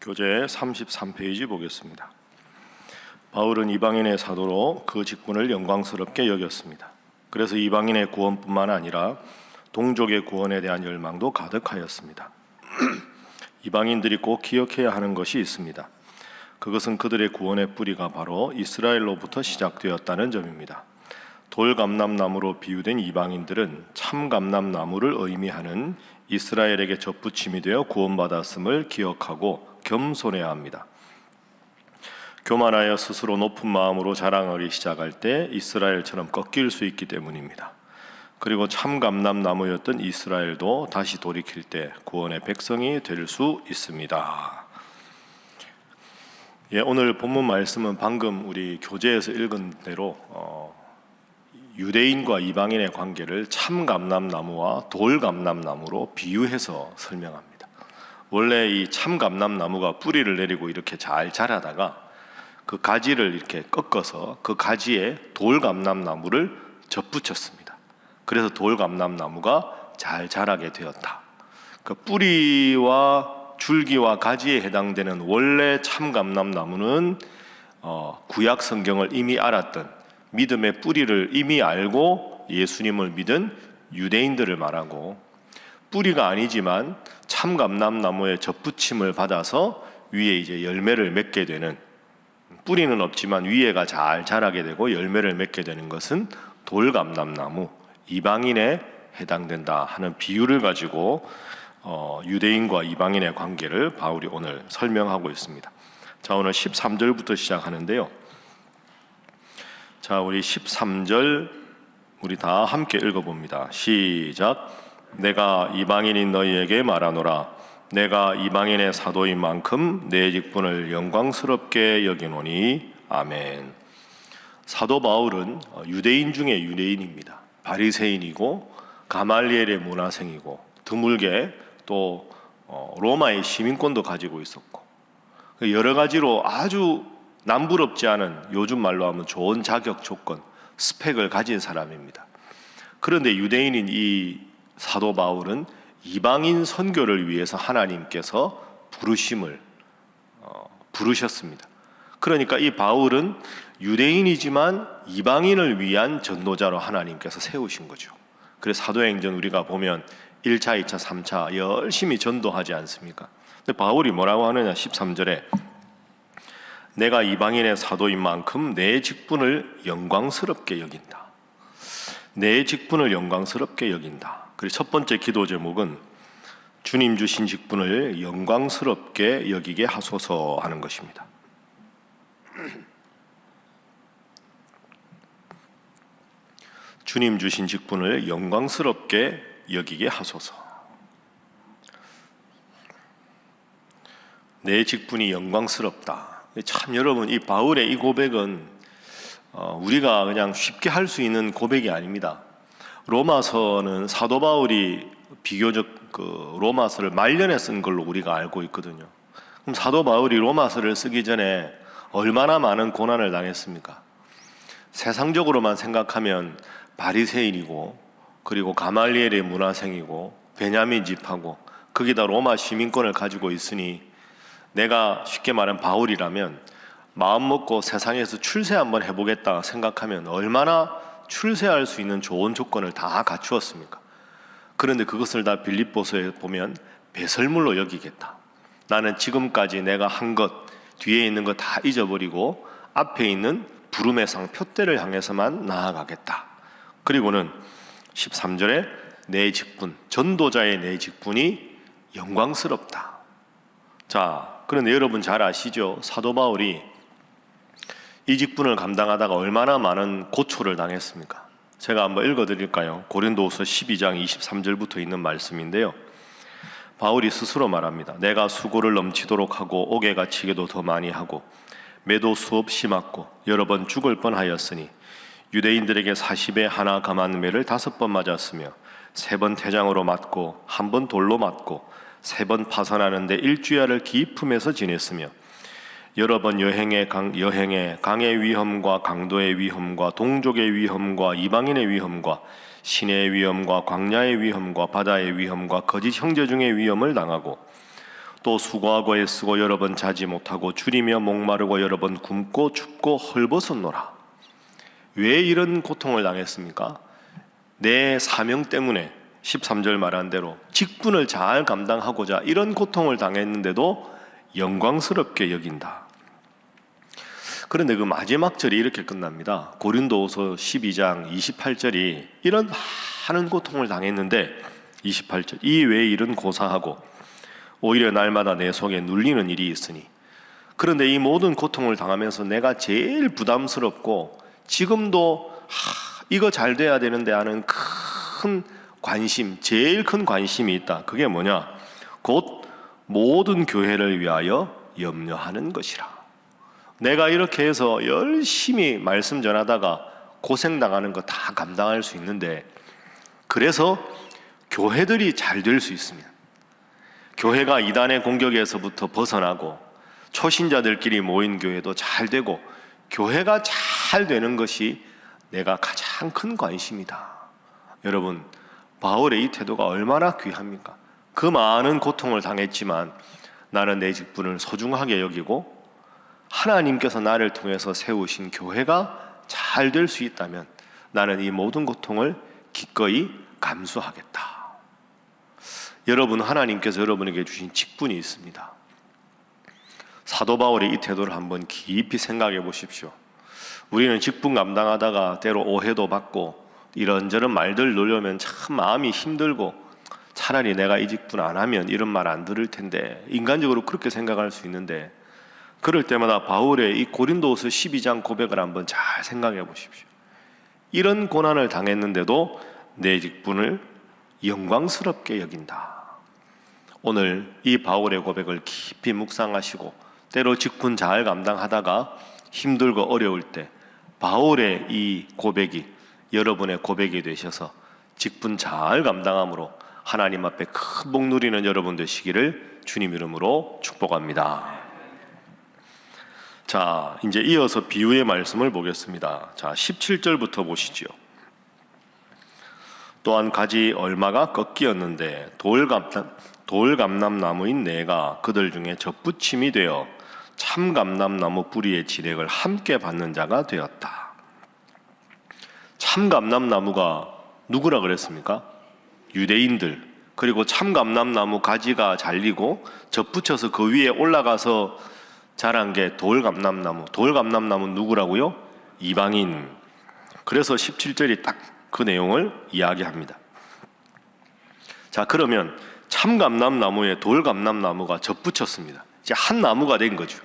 교재 33페이지 보겠습니다. 바울은 이방인의 사도로 그 직분을 영광스럽게 여겼습니다. 그래서 이방인의 구원뿐만 아니라 동족의 구원에 대한 열망도 가득하였습니다. 이방인들이 꼭 기억해야 하는 것이 있습니다. 그것은 그들의 구원의 뿌리가 바로 이스라엘로부터 시작되었다는 점입니다. 돌감람나무로 비유된 이방인들은 참감람나무를 의미하는 이스라엘에게 접붙임이 되어 구원받았음을 기억하고 겸손해야 합니다. 교만하여 스스로 높은 마음으로 자랑하기 시작할 때 이스라엘처럼 꺾일 수 있기 때문입니다. 그리고 참감람나무였던 이스라엘도 다시 돌이킬 때 구원의 백성이 될 수 있습니다. 오늘 본문 말씀은 방금 우리 교재에서 읽은 대로 유대인과 이방인의 관계를 참감람나무와 돌감람나무로 비유해서 설명합니다. 원래 이 참감람나무가 뿌리를 내리고 이렇게 잘 자라다가 그 가지를 이렇게 꺾어서 그 가지에 돌감람나무를 접붙였습니다. 그래서 돌감람나무가 잘 자라게 되었다. 그 뿌리와 줄기와 가지에 해당되는 원래 참감람나무는 구약 성경을 이미 알았던 믿음의 뿌리를 이미 알고 예수님을 믿은 유대인들을 말하고, 뿌리가 아니지만 참감람나무의 접붙임을 받아서 위에 이제 열매를 맺게 되는, 뿌리는 없지만 위에가 잘 자라게 되고 열매를 맺게 되는 것은 돌감람나무, 이방인에 해당된다 하는 비유를 가지고 유대인과 이방인의 관계를 바울이 오늘 설명하고 있습니다. 자, 오늘 13절부터 시작하는데요. 자, 우리 13절 우리 다 함께 읽어봅니다. 시작. 내가 이방인인 너희에게 말하노라. 내가 이방인의 사도인 만큼 내 직분을 영광스럽게 여기노니. 아멘. 사도 바울은 유대인 중에 유대인입니다. 바리새인이고 가말리엘의 문화생이고 드물게 또 로마의 시민권도 가지고 있었고 여러 가지로 아주 남부럽지 않은, 요즘 말로 하면 좋은 자격 조건, 스펙을 가진 사람입니다. 그런데 유대인인 이 사도 바울은 이방인 선교를 위해서 하나님께서 부르셨습니다. 그러니까 이 바울은 유대인이지만 이방인을 위한 전도자로 하나님께서 세우신 거죠. 그래서 사도행전 우리가 보면 1차, 2차, 3차 열심히 전도하지 않습니까? 근데 바울이 뭐라고 하느냐, 13절에 내가 이방인의 사도인 만큼 내 직분을 영광스럽게 여긴다. 내 직분을 영광스럽게 여긴다. 그리고 첫 번째 기도 제목은 주님 주신 직분을 영광스럽게 여기게 하소서 하는 것입니다. 주님 주신 직분을 영광스럽게 여기게 하소서. 내 직분이 영광스럽다. 참 여러분, 이 바울의 이 고백은 우리가 그냥 쉽게 할 수 있는 고백이 아닙니다. 로마서는 사도 바울이 비교적 로마서를 말년에 쓴 걸로 우리가 알고 있거든요. 그럼 사도 바울이 로마서를 쓰기 전에 얼마나 많은 고난을 당했습니까? 세상적으로만 생각하면 바리새인이고, 그리고 가말리엘의 문화생이고, 베냐민 집하고, 거기다 로마 시민권을 가지고 있으니 내가 쉽게 말하면 바울이라면 마음 먹고 세상에서 출세 한번 해보겠다 생각하면 얼마나 출세할 수 있는 좋은 조건을 다 갖추었습니까? 그런데 그것을 다 빌립보서에 보면 배설물로 여기겠다. 나는 지금까지 내가 한 것, 뒤에 있는 거 다 잊어버리고 앞에 있는 부름의 상 표대를 향해서만 나아가겠다. 그리고는 13절에 내 직분, 전도자의 내 직분이 영광스럽다. 자, 그런데 여러분 잘 아시죠? 사도 바울이 이 직분을 감당하다가 얼마나 많은 고초를 당했습니까? 제가 한번 읽어드릴까요? 고린도후서 12장 23절부터 있는 말씀인데요. 바울이 스스로 말합니다. 내가 수고를 넘치도록 하고 옥에 갇히기도 더 많이 하고 매도 수없이 맞고 여러 번 죽을 뻔하였으니 유대인들에게 40에 하나 감한 매를 5번 맞았으며 3번 태장으로 맞고 1번 돌로 맞고 3번 파선하는데 일주야를 기품에서 지냈으며 여러 번 여행에 강의 위험과 강도의 위험과 동족의 위험과 이방인의 위험과 시내의 위험과 광야의 위험과 바다의 위험과 거짓 형제 중의 위험을 당하고 또 수고하고 애쓰고 여러 번 자지 못하고 줄이며 목마르고 여러 번 굶고 춥고 헐벗었노라. 왜 이런 고통을 당했습니까? 내 사명 때문에 13절 말한 대로 직분을 잘 감당하고자 이런 고통을 당했는데도 영광스럽게 여긴다. 그런데 그 마지막 절이 이렇게 끝납니다. 고린도후서 12장 28절이 이런 많은 고통을 당했는데 28절 이 왜 이런 고사하고 오히려 날마다 내 속에 눌리는 일이 있으니 그런데 이 모든 고통을 당하면서 내가 제일 부담스럽고 지금도 이거 잘 돼야 되는데 하는 큰 관심, 제일 큰 관심이 있다. 그게 뭐냐? 곧 모든 교회를 위하여 염려하는 것이라. 내가 이렇게 해서 열심히 말씀 전하다가 고생당하는 거 다 감당할 수 있는데 그래서 교회들이 잘 될 수 있습니다. 교회가 이단의 공격에서부터 벗어나고 초신자들끼리 모인 교회도 잘 되고 교회가 잘 되는 것이 내가 가장 큰 관심이다. 여러분, 바울의 이 태도가 얼마나 귀합니까? 그 많은 고통을 당했지만 나는 내 직분을 소중하게 여기고 하나님께서 나를 통해서 세우신 교회가 잘 될 수 있다면 나는 이 모든 고통을 기꺼이 감수하겠다. 여러분, 하나님께서 여러분에게 주신 직분이 있습니다. 사도 바울의 이 태도를 한번 깊이 생각해 보십시오. 우리는 직분 감당하다가 때로 오해도 받고 이런저런 말들 놓으려면 참 마음이 힘들고 차라리 내가 이 직분 안 하면 이런 말 안 들을 텐데 인간적으로 그렇게 생각할 수 있는데 그럴 때마다 바울의 이 고린도후서 12장 고백을 한번 잘 생각해 보십시오. 이런 고난을 당했는데도 내 직분을 영광스럽게 여긴다. 오늘 이 바울의 고백을 깊이 묵상하시고 때로 직분 잘 감당하다가 힘들고 어려울 때 바울의 이 고백이 여러분의 고백이 되셔서 직분 잘 감당함으로 하나님 앞에 큰 복 누리는 여러분 되시기를 주님 이름으로 축복합니다. 자, 이제 이어서 비유의 말씀을 보겠습니다. 자, 17절부터 보시죠. 또한 가지 얼마가 꺾이었는데 돌감람나무인 내가 그들 중에 접붙임이 되어 참감람나무 뿌리의 진액을 함께 받는 자가 되었다. 참감람나무가 누구라 그랬습니까? 유대인들. 그리고 참감람나무 가지가 잘리고 접붙여서 그 위에 올라가서 자란 게 돌감람나무. 돌감람나무는 누구라고요? 이방인. 그래서 17절이 딱 그 내용을 이야기합니다. 자, 그러면 참감람나무에 돌감람나무가 접붙였습니다. 이제 한 나무가 된 거죠.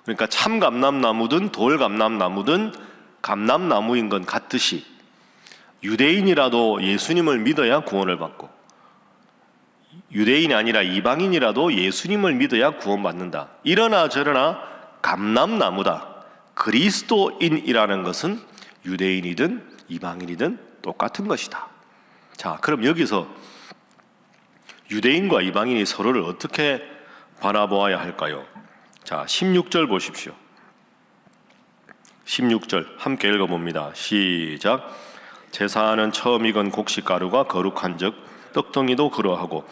그러니까 참감람나무든 돌감람나무든 감람나무인 건 같듯이 유대인이라도 예수님을 믿어야 구원을 받고 유대인이 아니라 이방인이라도 예수님을 믿어야 구원받는다. 이러나 저러나 감람나무다. 그리스도인이라는 것은 유대인이든 이방인이든 똑같은 것이다. 자, 그럼 여기서 유대인과 이방인이 서로를 어떻게 바라보아야 할까요? 자, 16절 보십시오. 16절 함께 읽어봅니다. 시작. 제사하는 처음 익은 곡식가루가 거룩한 즉 떡덩이도 그러하고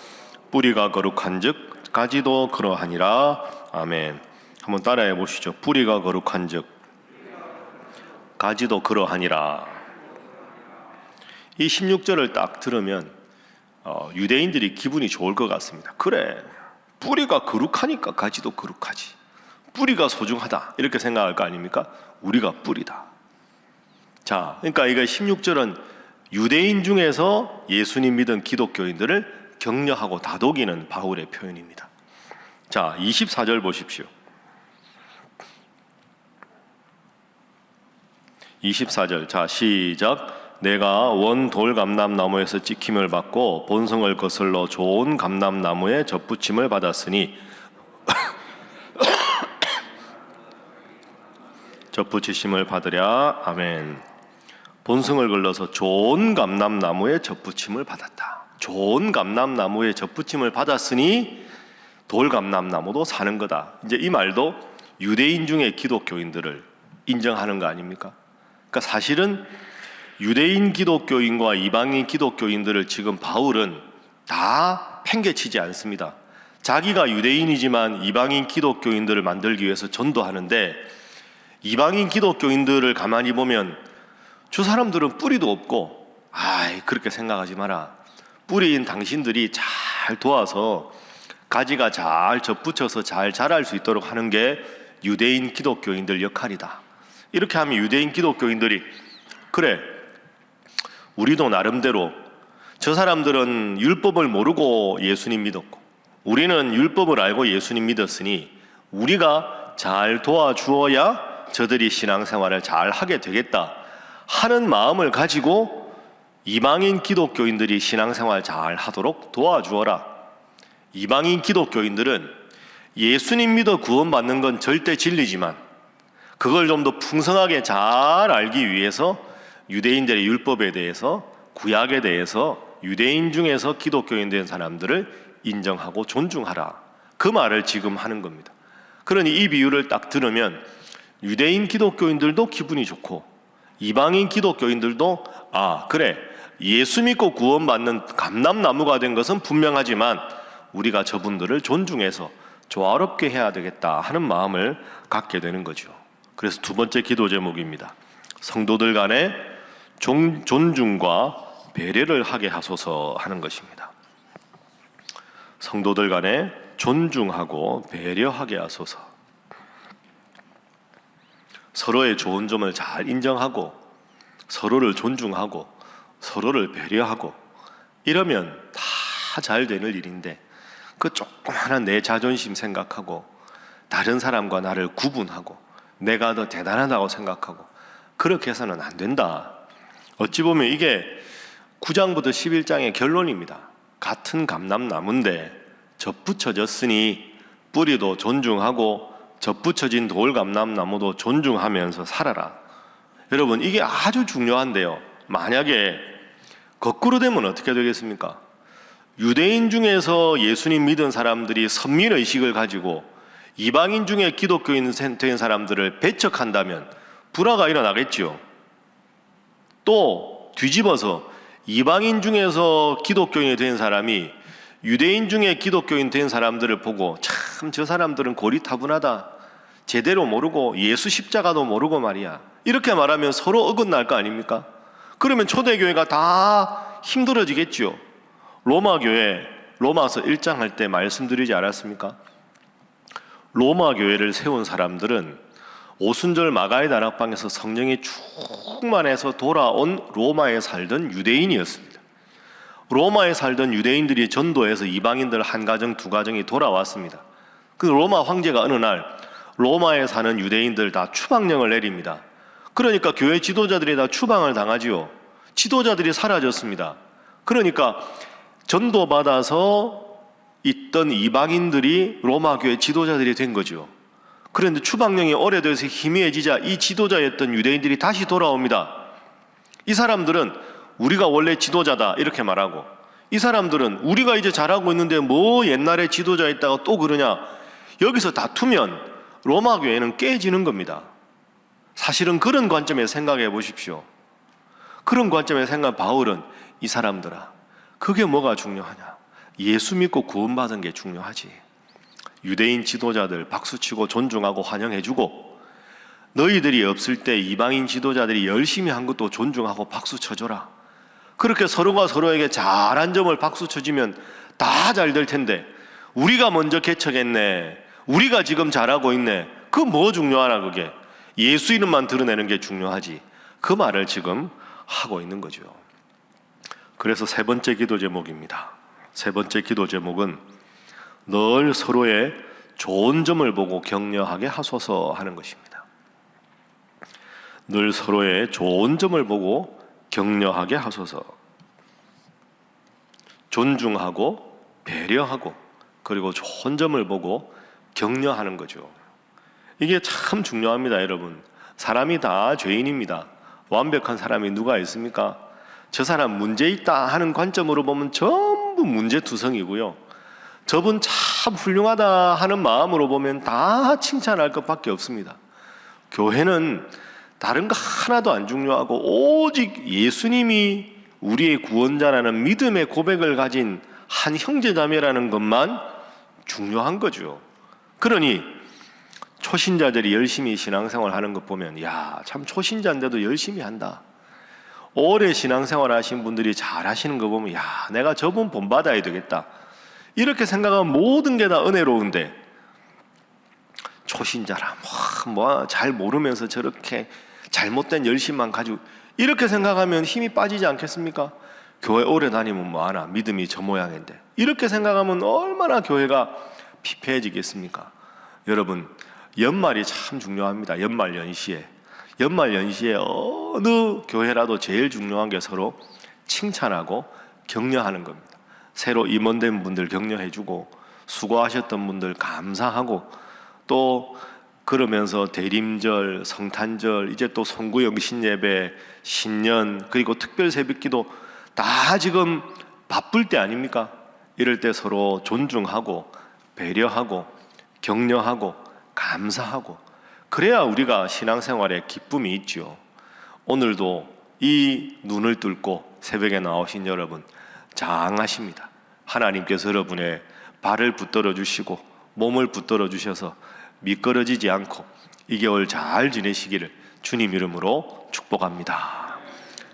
뿌리가 거룩한 즉 가지도 그러하니라. 아멘. 한번 따라해 보시죠. 뿌리가 거룩한 즉 가지도 그러하니라. 이 16절을 딱 들으면 유대인들이 기분이 좋을 것 같습니다. 그래, 뿌리가 거룩하니까 가지도 거룩하지. 뿌리가 소중하다 이렇게 생각할 거 아닙니까? 우리가 뿌리다. 자, 그러니까 이거 16절은 유대인 중에서 예수님 믿은 기독교인들을 격려하고 다독이는 바울의 표현입니다. 자, 24절 보십시오. 24절. 자, 시작. 내가 원 돌감람나무에서 찍힘을 받고 본성을 거슬러 좋은 감람나무에 접붙임을 받았으니 접붙이심을 받으랴. 아멘. 본성을 걸러서 좋은 감람나무에 접붙임을 받았다. 좋은 감람나무에 접붙임을 받았으니 돌감람나무도 사는 거다. 이제 이 말도 유대인 중에 기독교인들을 인정하는 거 아닙니까? 그러니까 사실은 유대인 기독교인과 이방인 기독교인들을 지금 바울은 다 팽개치지 않습니다. 자기가 유대인이지만 이방인 기독교인들을 만들기 위해서 전도하는데, 이방인 기독교인들을 가만히 보면 저 사람들은 뿌리도 없고, 그렇게 생각하지 마라. 뿌리인 당신들이 잘 도와서 가지가 잘 접붙여서 잘 자랄 수 있도록 하는 게 유대인 기독교인들 역할이다. 이렇게 하면 유대인 기독교인들이, 그래, 우리도 나름대로, 저 사람들은 율법을 모르고 예수님 믿었고 우리는 율법을 알고 예수님 믿었으니 우리가 잘 도와주어야 저들이 신앙생활을 잘 하게 되겠다 하는 마음을 가지고 이방인 기독교인들이 신앙생활 잘 하도록 도와주어라. 이방인 기독교인들은 예수님 믿어 구원받는 건 절대 진리지만 그걸 좀 더 풍성하게 잘 알기 위해서 유대인들의 율법에 대해서, 구약에 대해서 유대인 중에서 기독교인 된 사람들을 인정하고 존중하라. 그 말을 지금 하는 겁니다. 그러니 이 비유를 딱 들으면 유대인 기독교인들도 기분이 좋고 이방인 기독교인들도 그래, 예수 믿고 구원받는 감람나무가 된 것은 분명하지만 우리가 저분들을 존중해서 조화롭게 해야 되겠다 하는 마음을 갖게 되는 거죠. 그래서 두 번째 기도 제목입니다. 성도들 간에 존중과 배려를 하게 하소서 하는 것입니다. 성도들 간에 존중하고 배려하게 하소서. 서로의 좋은 점을 잘 인정하고 서로를 존중하고 서로를 배려하고 이러면 다 잘 되는 일인데, 그 조그마한 내 자존심 생각하고 다른 사람과 나를 구분하고 내가 더 대단하다고 생각하고 그렇게 해서는 안 된다. 어찌 보면 이게 9장부터 11장의 결론입니다. 같은 감람나무인데 접붙여졌으니 뿌리도 존중하고 접붙여진 돌감람나무도 존중하면서 살아라. 여러분, 이게 아주 중요한데요. 만약에 거꾸로 되면 어떻게 되겠습니까? 유대인 중에서 예수님 믿은 사람들이 선민의식을 가지고 이방인 중에 기독교인 된 사람들을 배척한다면 불화가 일어나겠죠. 또 뒤집어서 이방인 중에서 기독교인이 된 사람이 유대인 중에 기독교인 된 사람들을 보고 참 저 사람들은 고리타분하다, 제대로 모르고 예수 십자가도 모르고 말이야, 이렇게 말하면 서로 어긋날 거 아닙니까? 그러면 초대교회가 다 힘들어지겠죠. 로마교회, 로마서 1장 할 때 말씀드리지 않았습니까? 로마교회를 세운 사람들은 오순절 마가의 다락방에서 성령이 충만해서 돌아온 로마에 살던 유대인이었습니다. 로마에 살던 유대인들이 전도해서 이방인들 한 가정 두 가정이 돌아왔습니다. 그 로마 황제가 어느 날 로마에 사는 유대인들 다 추방령을 내립니다. 그러니까 교회 지도자들이 다 추방을 당하지요. 지도자들이 사라졌습니다. 그러니까 전도받아서 있던 이방인들이 로마 교회 지도자들이 된 거죠. 그런데 추방령이 오래돼서 희미해지자 이 지도자였던 유대인들이 다시 돌아옵니다. 이 사람들은 우리가 원래 지도자다 이렇게 말하고, 이 사람들은 우리가 이제 잘하고 있는데 뭐 옛날에 지도자였다가 또 그러냐, 여기서 다투면 로마 교회는 깨지는 겁니다. 사실은 그런 관점에서 생각해 보십시오. 그런 관점에서 생각한 바울은 이 사람들아, 그게 뭐가 중요하냐? 예수 믿고 구원받은 게 중요하지. 유대인 지도자들 박수치고 존중하고 환영해주고, 너희들이 없을 때 이방인 지도자들이 열심히 한 것도 존중하고 박수 쳐줘라. 그렇게 서로가 서로에게 잘한 점을 박수 쳐주면 다 잘 될 텐데, 우리가 먼저 개척했네, 우리가 지금 잘하고 있네, 그 뭐 중요하나? 그게 예수 이름만 드러내는 게 중요하지. 그 말을 지금 하고 있는 거죠. 그래서 세 번째 기도 제목입니다. 세 번째 기도 제목은 늘 서로의 좋은 점을 보고 격려하게 하소서 하는 것입니다. 늘 서로의 좋은 점을 보고 격려하게 하소서. 존중하고 배려하고 그리고 좋은 점을 보고 격려하는 거죠. 이게 참 중요합니다, 여러분. 사람이 다 죄인입니다. 완벽한 사람이 누가 있습니까? 저 사람 문제 있다 하는 관점으로 보면 전부 문제투성이고요. 저분 참 훌륭하다 하는 마음으로 보면 다 칭찬할 것밖에 없습니다. 교회는 다른 거 하나도 안 중요하고 오직 예수님이 우리의 구원자라는 믿음의 고백을 가진 한 형제자매라는 것만 중요한 거죠. 그러니 초신자들이 열심히 신앙생활 하는 것 보면 야, 참 초신자인데도 열심히 한다. 오래 신앙생활 하신 분들이 잘 하시는 거 보면 야, 내가 저분 본받아야 되겠다. 이렇게 생각하면 모든 게 다 은혜로운데 초신자라 뭐 잘 모르면서 저렇게 잘못된 열심만 가지고 이렇게 생각하면 힘이 빠지지 않겠습니까? 교회 오래 다니면 뭐하나 믿음이 저 모양인데 이렇게 생각하면 얼마나 교회가 피폐해지겠습니까? 여러분, 연말이 참 중요합니다. 연말 연시에 어느 교회라도 제일 중요한 게 서로 칭찬하고 격려하는 겁니다. 새로 임원된 분들 격려해주고 수고하셨던 분들 감사하고 또 그러면서 대림절, 성탄절, 이제 또 송구영신 예배, 신년 그리고 특별 새벽기도 다 지금 바쁠 때 아닙니까? 이럴 때 서로 존중하고 배려하고 격려하고 감사하고 그래야 우리가 신앙생활에 기쁨이 있죠. 오늘도 이 눈을 뚫고 새벽에 나오신 여러분 장하십니다. 하나님께서 여러분의 발을 붙들어 주시고 몸을 붙들어 주셔서 미끄러지지 않고 이 겨울 잘 지내시기를 주님 이름으로 축복합니다.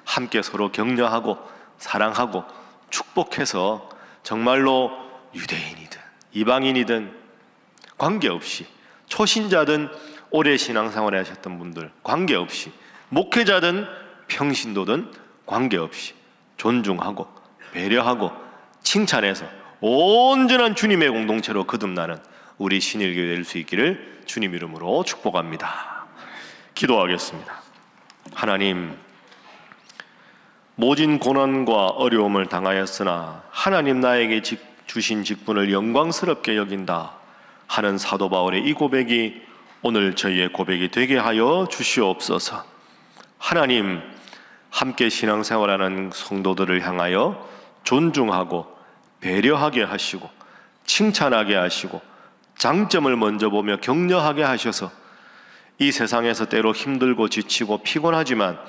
함께 서로 격려하고 사랑하고 축복해서 정말로 유대인이든 이방인이든 관계없이 초신자든 오래 신앙생활을 하셨던 분들 관계없이 목회자든 평신도든 관계없이 존중하고 배려하고 칭찬해서 온전한 주님의 공동체로 거듭나는 우리 신일교회 될 수 있기를 주님 이름으로 축복합니다. 기도하겠습니다. 하나님, 모진 고난과 어려움을 당하였으나 하나님 나에게 주신 직분을 영광스럽게 여긴다 하는 사도 바울의 이 고백이 오늘 저희의 고백이 되게 하여 주시옵소서. 하나님, 함께 신앙생활하는 성도들을 향하여 존중하고 배려하게 하시고 칭찬하게 하시고 장점을 먼저 보며 격려하게 하셔서 이 세상에서 때로 힘들고 지치고 피곤하지만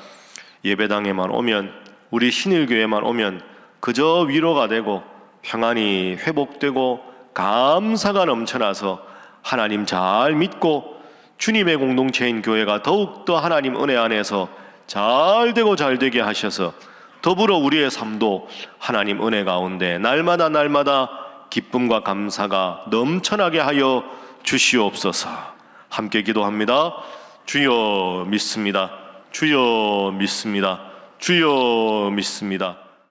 예배당에만 오면 우리 신일교회만 오면 그저 위로가 되고 평안이 회복되고 감사가 넘쳐나서 하나님 잘 믿고 주님의 공동체인 교회가 더욱더 하나님 은혜 안에서 잘 되고 잘 되게 하셔서 더불어 우리의 삶도 하나님 은혜 가운데 날마다 기쁨과 감사가 넘쳐나게 하여 주시옵소서. 함께 기도합니다. 주여 믿습니다. 주여 믿습니다. 주여 믿습니다.